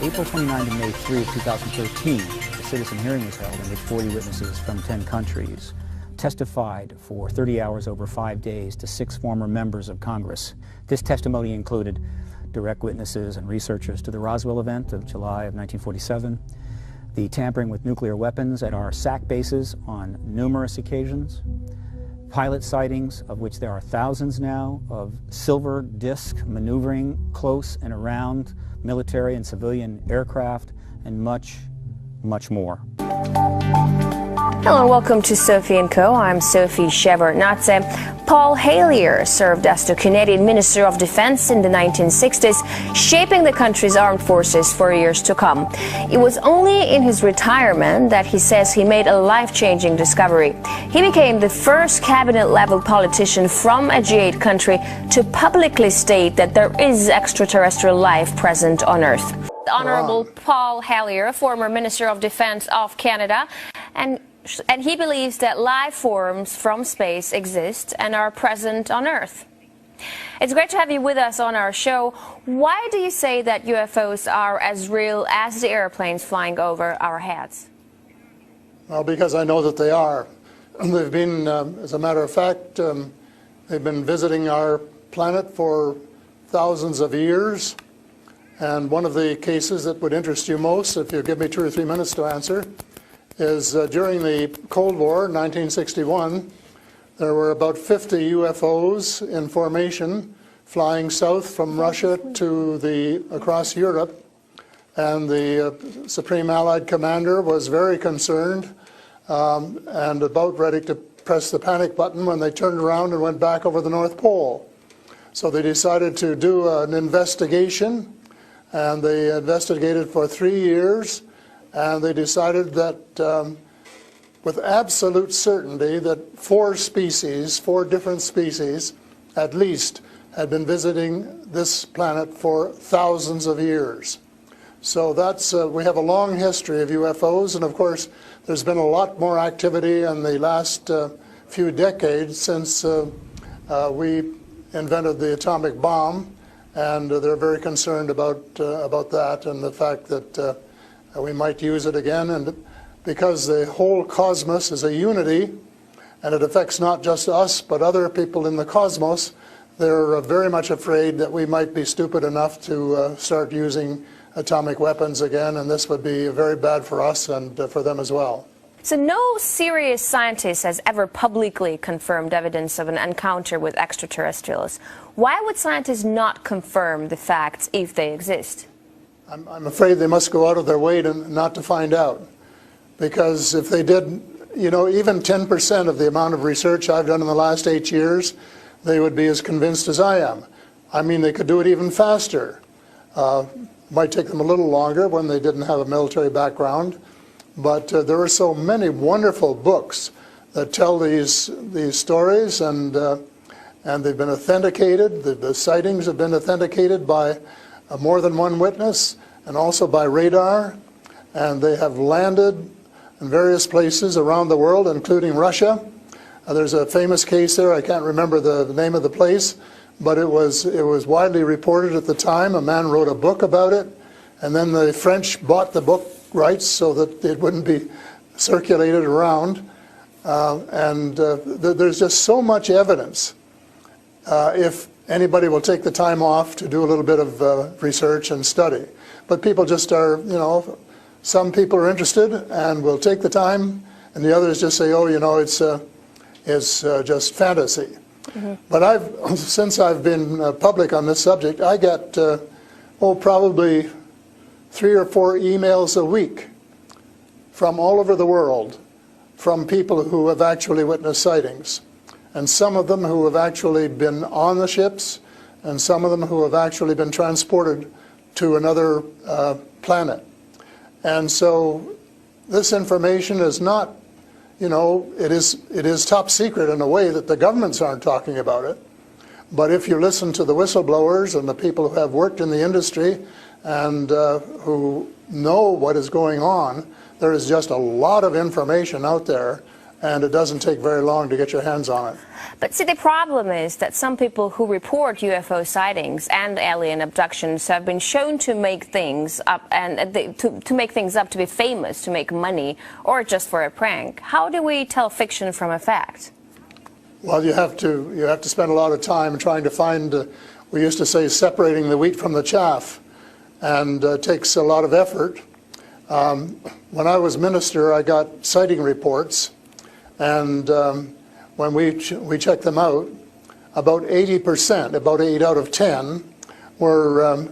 April 29 to May 3 of 2013, a citizen hearing was held in which 40 witnesses from 10 countries testified for 30 hours over 5 days to 6 former members of Congress. This testimony included direct witnesses and researchers to the Roswell event of July of 1947, the tampering with nuclear weapons at our SAC bases on numerous occasions, pilot sightings, of which there are thousands now, of silver disc maneuvering close and around military and civilian aircraft, and much, much more. Hello and welcome to Sophie & Co. I'm Sophie Shevardnadze. Paul Hellyer served as the Canadian Minister of Defense in the 1960s, shaping the country's armed forces for years to come. It was only in his retirement that he says he made a life-changing discovery. He became the first cabinet-level politician from a G8 country to publicly state that there is extraterrestrial life present on Earth. The Honorable Paul Hellyer, former Minister of Defense of Canada, and he believes that life forms from space exist and are present on Earth. It's great to have you with us on our show. Why do you say that UFOs are as real as the airplanes flying over our heads? Well, because I know that they are. They've been, as a matter of fact, they've been visiting our planet for thousands of years. And one of the cases that would interest you most, if you give me 2 or 3 minutes to answer, is during the Cold War, 1961, there were about 50 UFOs in formation flying south from Russia to across Europe, and the Supreme Allied Commander was very concerned and about ready to press the panic button when they turned around and went back over the North Pole. So they decided to do an investigation, and they investigated for 3 years. And they decided that with absolute certainty that 4 different species at least, had been visiting this planet for thousands of years. So that's, we have a long history of UFOs, and of course there's been a lot more activity in the last few decades since we invented the atomic bomb, and they're very concerned about that and the fact that we might use it again, and because the whole cosmos is a unity and it affects not just us but other people in the cosmos, they're very much afraid that we might be stupid enough to start using atomic weapons again, and this would be very bad for us and for them as well. So no serious scientist has ever publicly confirmed evidence of an encounter with extraterrestrials. Why would scientists not confirm the facts if they exist? I'm afraid they must go out of their way not to find out, because if they did, you know, even 10% of the amount of research I've done in the last 8 years, they would be as convinced as I am. I mean, they could do it even faster. Might take them a little longer when they didn't have a military background, but there are so many wonderful books that tell these stories, and they've been authenticated. The sightings have been authenticated by more than one witness, and also by radar, and they have landed in various places around the world, including Russia. There's a famous case there. I can't remember the name of the place, but it was widely reported at the time. A man wrote a book about it, and then the French bought the book rights so that it wouldn't be circulated around. There's just so much evidence. If anybody will take the time off to do a little bit of research and study. But people just are, you know, some people are interested and will take the time, and the others just say, oh, you know, it's just fantasy. Mm-hmm. But since I've been public on this subject, I get, probably 3 or 4 emails a week from all over the world from people who have actually witnessed sightings. And some of them who have actually been on the ships, and some of them who have actually been transported to another planet. And so this information is not, you know, it is top secret in a way that the governments aren't talking about it. But if you listen to the whistleblowers and the people who have worked in the industry and who know what is going on, there is just a lot of information out there. and it doesn't take very long to get your hands on it. But see, the problem is that some people who report UFO sightings and alien abductions have been shown to make things up, and to make things up to be famous, to make money, or just for a prank. How do we tell fiction from a fact? Well, you have to spend a lot of time trying to find, we used to say, separating the wheat from the chaff, and it takes a lot of effort. When I was minister, I got sighting reports, and when we checked them out, about 80%, about 8 out of 10, were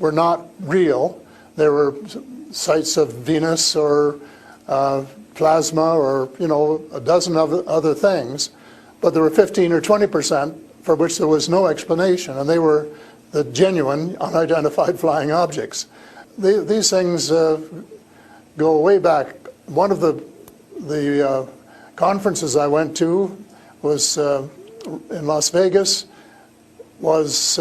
not real. There were sights of Venus or plasma or, you know, a dozen other things, but there were 15 or 20% for which there was no explanation, and they were the genuine unidentified flying objects. These things go way back. One of the conferences I went to was in Las Vegas, was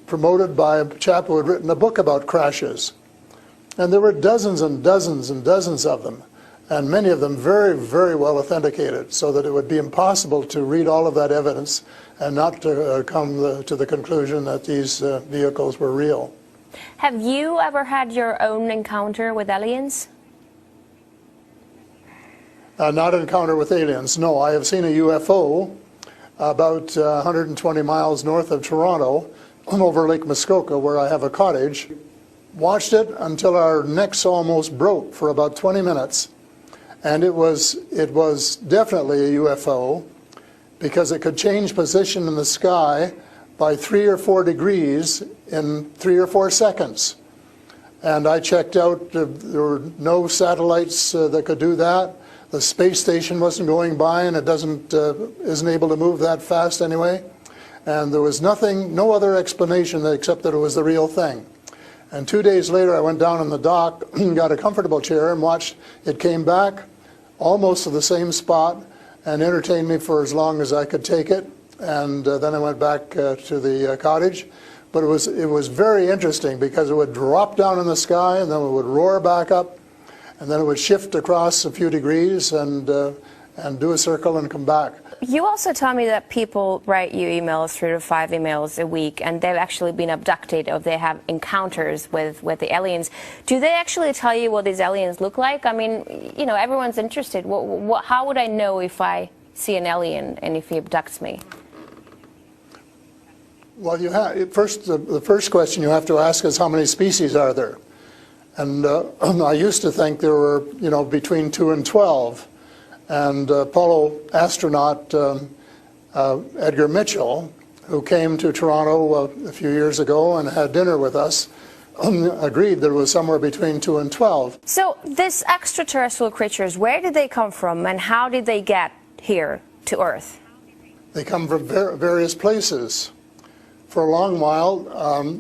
promoted by a chap who had written a book about crashes. And there were dozens and dozens and dozens of them, and many of them very, very well authenticated, so that it would be impossible to read all of that evidence and not to come to the conclusion that these vehicles were real. Have you ever had your own encounter with aliens? Not an encounter with aliens, no. I have seen a UFO about 120 miles north of Toronto over Lake Muskoka, where I have a cottage. Watched it until our necks almost broke for about 20 minutes. And it was definitely a UFO, because it could change position in the sky by 3 or 4 degrees in 3 or 4 seconds. And I checked out, there were no satellites that could do that. The space station wasn't going by, and it isn't able to move that fast anyway. And there was no other explanation except that it was the real thing. And 2 days later, I went down on the dock, got a comfortable chair, and watched it came back almost to the same spot and entertained me for as long as I could take it. And then I went back to the cottage. But it was very interesting, because it would drop down in the sky, and then it would roar back up, and then it would shift across a few degrees and do a circle and come back. You also tell me that people write you emails, 3 to 5 emails a week, and they've actually been abducted, or they have encounters with the aliens. Do they actually tell you what these aliens look like? I mean, you know, everyone's interested. How would I know if I see an alien and if he abducts me? Well, the first question you have to ask is, how many species are there? And I used to think there were, you know, between 2 and 12. And Apollo astronaut Edgar Mitchell, who came to Toronto a few years ago and had dinner with us, agreed there was somewhere between 2 and 12. So these extraterrestrial creatures, where did they come from, and how did they get here to Earth? They come from various places. For a long while,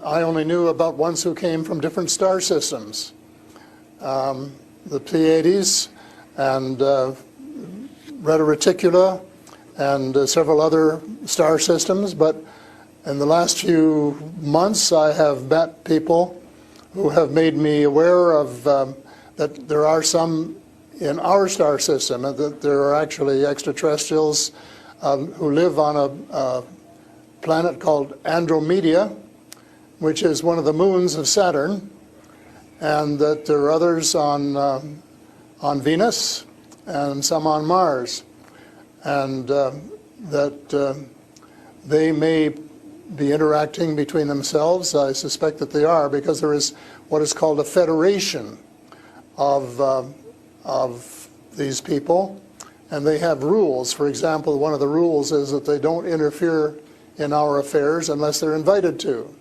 I only knew about ones who came from different star systems. The Pleiades and Reta Reticula and several other star systems, but in the last few months I have met people who have made me aware of that there are some in our star system, and that there are actually extraterrestrials who live on a planet called Andromeda, which is one of the moons of Saturn, and that there are others on Venus and some on Mars, and that they may be interacting between themselves. I suspect that they are, because there is what is called a federation of these people, and they have rules. For example, one of the rules is that they don't interfere in our affairs unless they're invited to.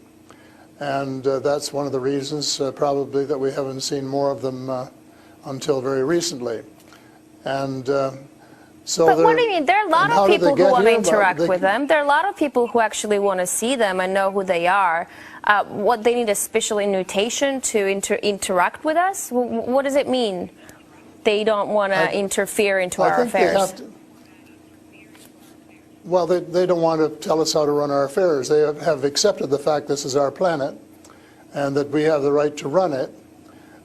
And that's one of the reasons probably that we haven't seen more of them until very recently. And so but what do you mean? There are a lot of people who want to interact with them. There are a lot of people who actually want to see them and know who they are. What, they need a special invitation to interact with us? What does it mean? They don't want to interfere into our affairs. Well, they don't want to tell us how to run our affairs. They have accepted the fact this is our planet and that we have the right to run it.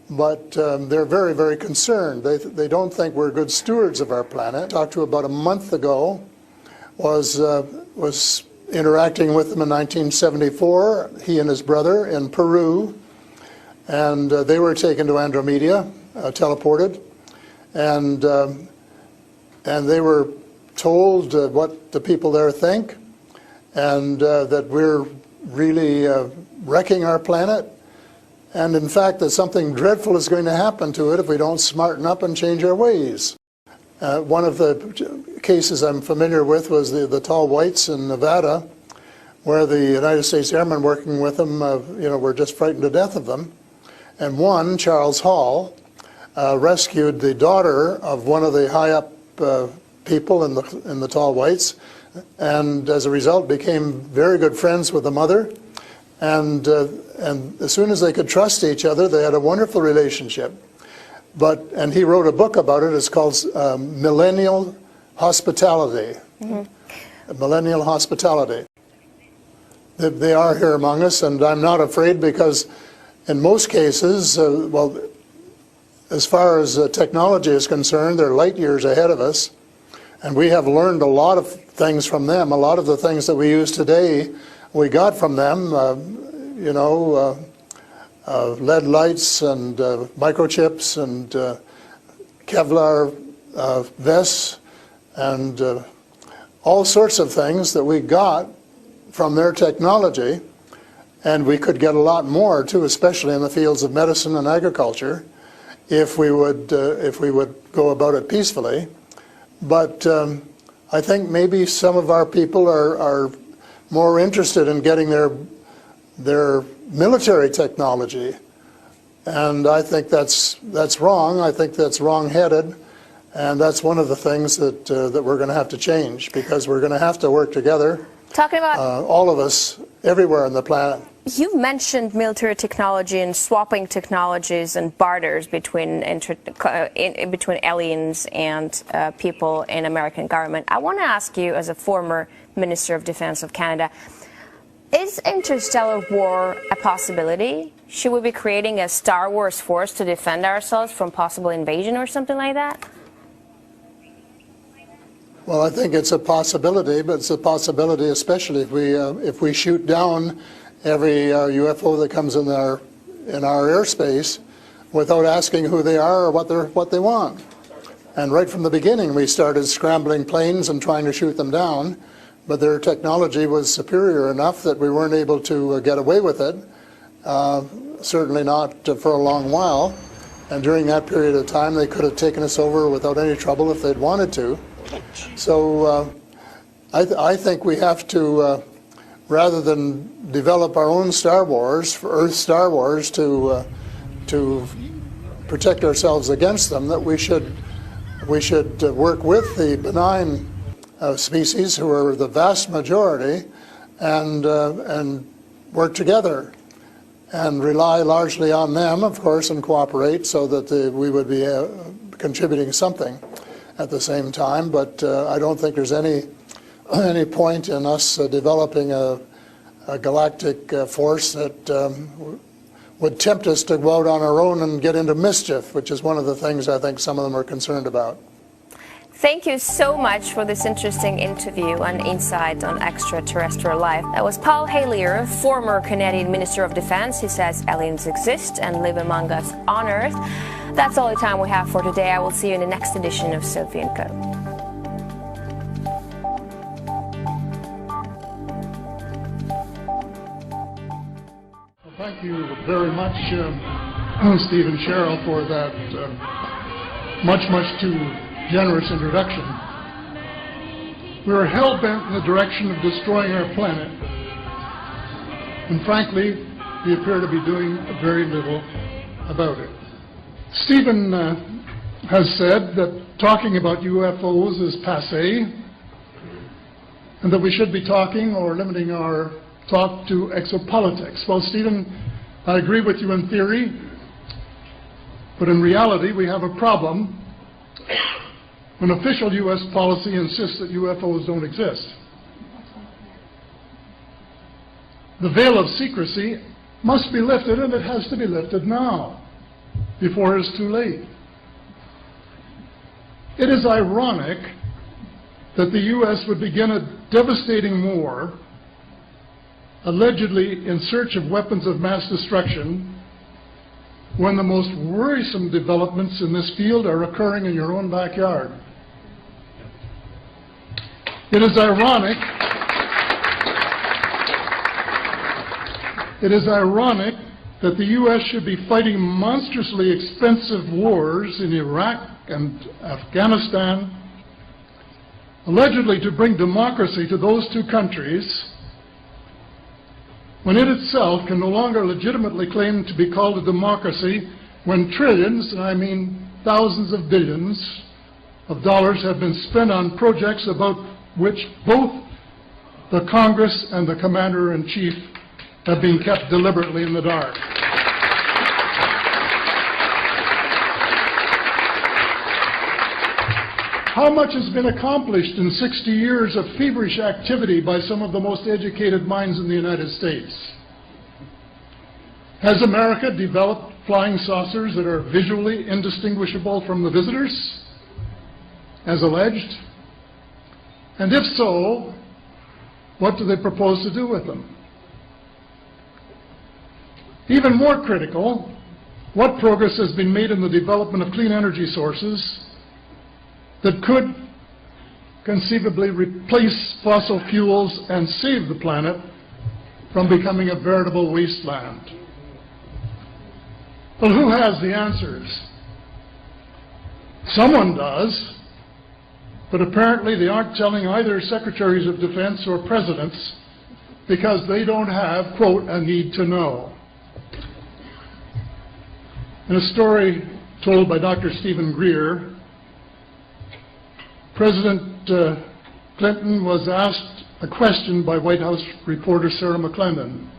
but they're very, very concerned. They don't think we're good stewards of our planet. I talked to about a month ago, was interacting with them in 1974, he and his brother in Peru, and they were taken to Andromeda, teleported, and they were told what the people there think, and that we're really wrecking our planet, and in fact that something dreadful is going to happen to it if we don't smarten up and change our ways. One of the cases I'm familiar with was the tall whites in Nevada, where the United States Airmen working with them, were just frightened to death of them. And one, Charles Hall, rescued the daughter of one of the high-up people in the tall whites, and as a result became very good friends with the mother. And as soon as they could trust each other, they had a wonderful relationship. And he wrote a book about it. It's called Millennial Hospitality. Mm-hmm. Millennial Hospitality. They are here among us, and I'm not afraid, because in most cases, as far as technology is concerned, they're light years ahead of us, and we have learned a lot of things from them. A lot of the things that we use today, we got from them. LED lights and microchips and Kevlar vests and all sorts of things that we got from their technology, and we could get a lot more too, especially in the fields of medicine and agriculture, if we would go about it peacefully. But I think maybe some of our people are more interested in getting their military technology, and I think that's wrong. I think that's wrong-headed, and that's one of the things that we're going to have to change, because we're going to have to work together. Talking about all of us, everywhere on the planet. You mentioned military technology and swapping technologies and barters between aliens and people in American government. I want to ask you, as a former Minister of Defense of Canada, is interstellar war a possibility? Should we be creating a Star Wars force to defend ourselves from possible invasion or something like that? Well, I think it's a possibility, but it's a possibility especially if we shoot down every UFO that comes in our airspace without asking who they are or what they want. And right from the beginning, we started scrambling planes and trying to shoot them down. But their technology was superior enough that we weren't able to get away with it, certainly not for a long while. And during that period of time, they could have taken us over without any trouble if they'd wanted to. So I think we have to, rather than develop our own Star Wars, Earth Star Wars, to protect ourselves against them, that we should work with the benign species, who are the vast majority, and work together and rely largely on them, of course, and cooperate so that we would be contributing something at the same time. But I don't think there's any point in us developing a galactic force that would tempt us to go out on our own and get into mischief, which is one of the things I think some of them are concerned about. Thank you so much for this interesting interview and insight on extraterrestrial life. That was Paul Hellyer, former Canadian Minister of Defense. He says aliens exist and live among us on Earth. That's all the time we have for today. I will see you in the next edition of Sophie & Co. Well, thank you very much, Steve and Cheryl, for that much too generous introduction. We are hell-bent in the direction of destroying our planet, and frankly, we appear to be doing very little about it. Stephen has said that talking about UFOs is passé, and that we should be talking or limiting our talk to exopolitics. Well, Stephen, I agree with you in theory, but in reality we have a problem when official U.S. policy insists that UFOs don't exist. The veil of secrecy must be lifted, and it has to be lifted now. before it's too late. It is ironic that the U.S. would begin a devastating war, allegedly in search of weapons of mass destruction, when the most worrisome developments in this field are occurring in your own backyard. It is ironic that the U.S. should be fighting monstrously expensive wars in Iraq and Afghanistan, allegedly to bring democracy to those two countries, when it itself can no longer legitimately claim to be called a democracy, when trillions, and I mean thousands of billions of dollars have been spent on projects about which both the Congress and the Commander-in-Chief have been kept deliberately in the dark. How much has been accomplished in 60 years of feverish activity by some of the most educated minds in the United States? Has America developed flying saucers that are visually indistinguishable from the visitors, as alleged? And if so, what do they propose to do with them? Even more critical, what progress has been made in the development of clean energy sources that could conceivably replace fossil fuels and save the planet from becoming a veritable wasteland? Well, who has the answers? Someone does, but apparently they aren't telling either secretaries of defense or presidents because they don't have, quote, a need to know. In a story told by Dr. Stephen Greer, President Clinton was asked a question by White House reporter Sarah McClendon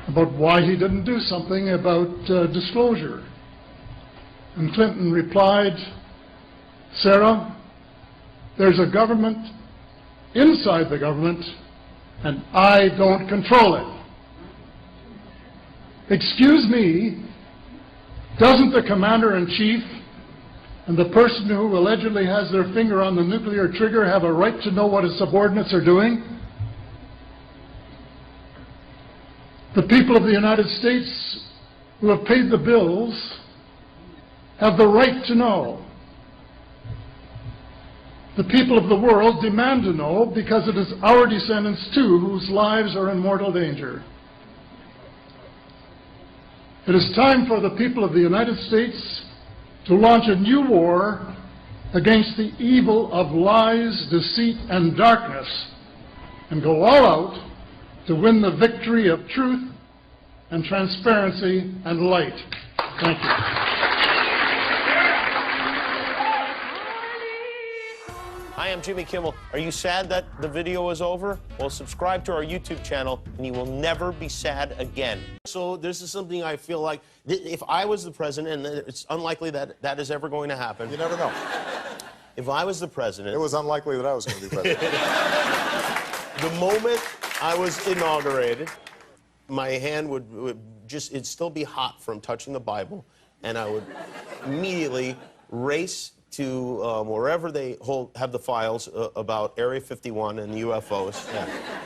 about why he didn't do something about disclosure. And Clinton replied, "Sarah, there's a government inside the government, and I don't control it." Excuse me, doesn't the Commander-in-Chief and the person who allegedly has their finger on the nuclear trigger have a right to know what his subordinates are doing? The people of the United States who have paid the bills have the right to know. The people of the world demand to know because it is our descendants too whose lives are in mortal danger. It is time for the people of the United States to launch a new war against the evil of lies, deceit, and darkness, and go all out to win the victory of truth and transparency and light. Thank you. Hi, I'm Jimmy Kimmel. Are you sad that the video is over? Well, subscribe to our YouTube channel, and you will never be sad again. So this is something I feel like, if I was the president, and it's unlikely that that is ever going to happen. You never know. If I was the president... It was unlikely that I was going to be president. The moment I was inaugurated, my hand would just, it'd still be hot from touching the Bible, and I would immediately race to wherever they have the files about Area 51 and the UFOs,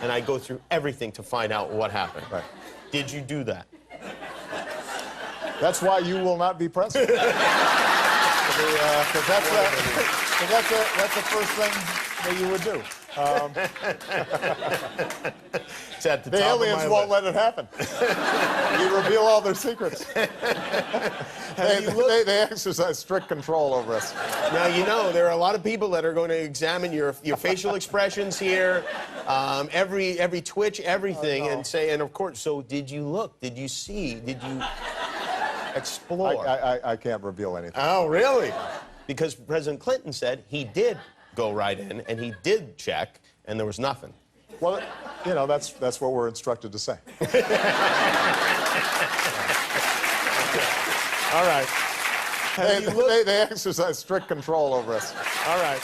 and I go through everything to find out what happened. Right. Did you do that? That's why you will not be president. Because that's the first thing that you would do. It's at the aliens won't let it happen. You reveal all their secrets. They exercise strict control over us. Now, you know, there are a lot of people that are going to examine your facial expressions here, every twitch, everything, and say, and of course, so did you look? Did you see? Did you explore? I can't reveal anything. Oh, really? Because President Clinton said he did go right in, and he did check, and there was nothing. Well, you know, that's what we're instructed to say. All right. They exercise strict control over us. All right.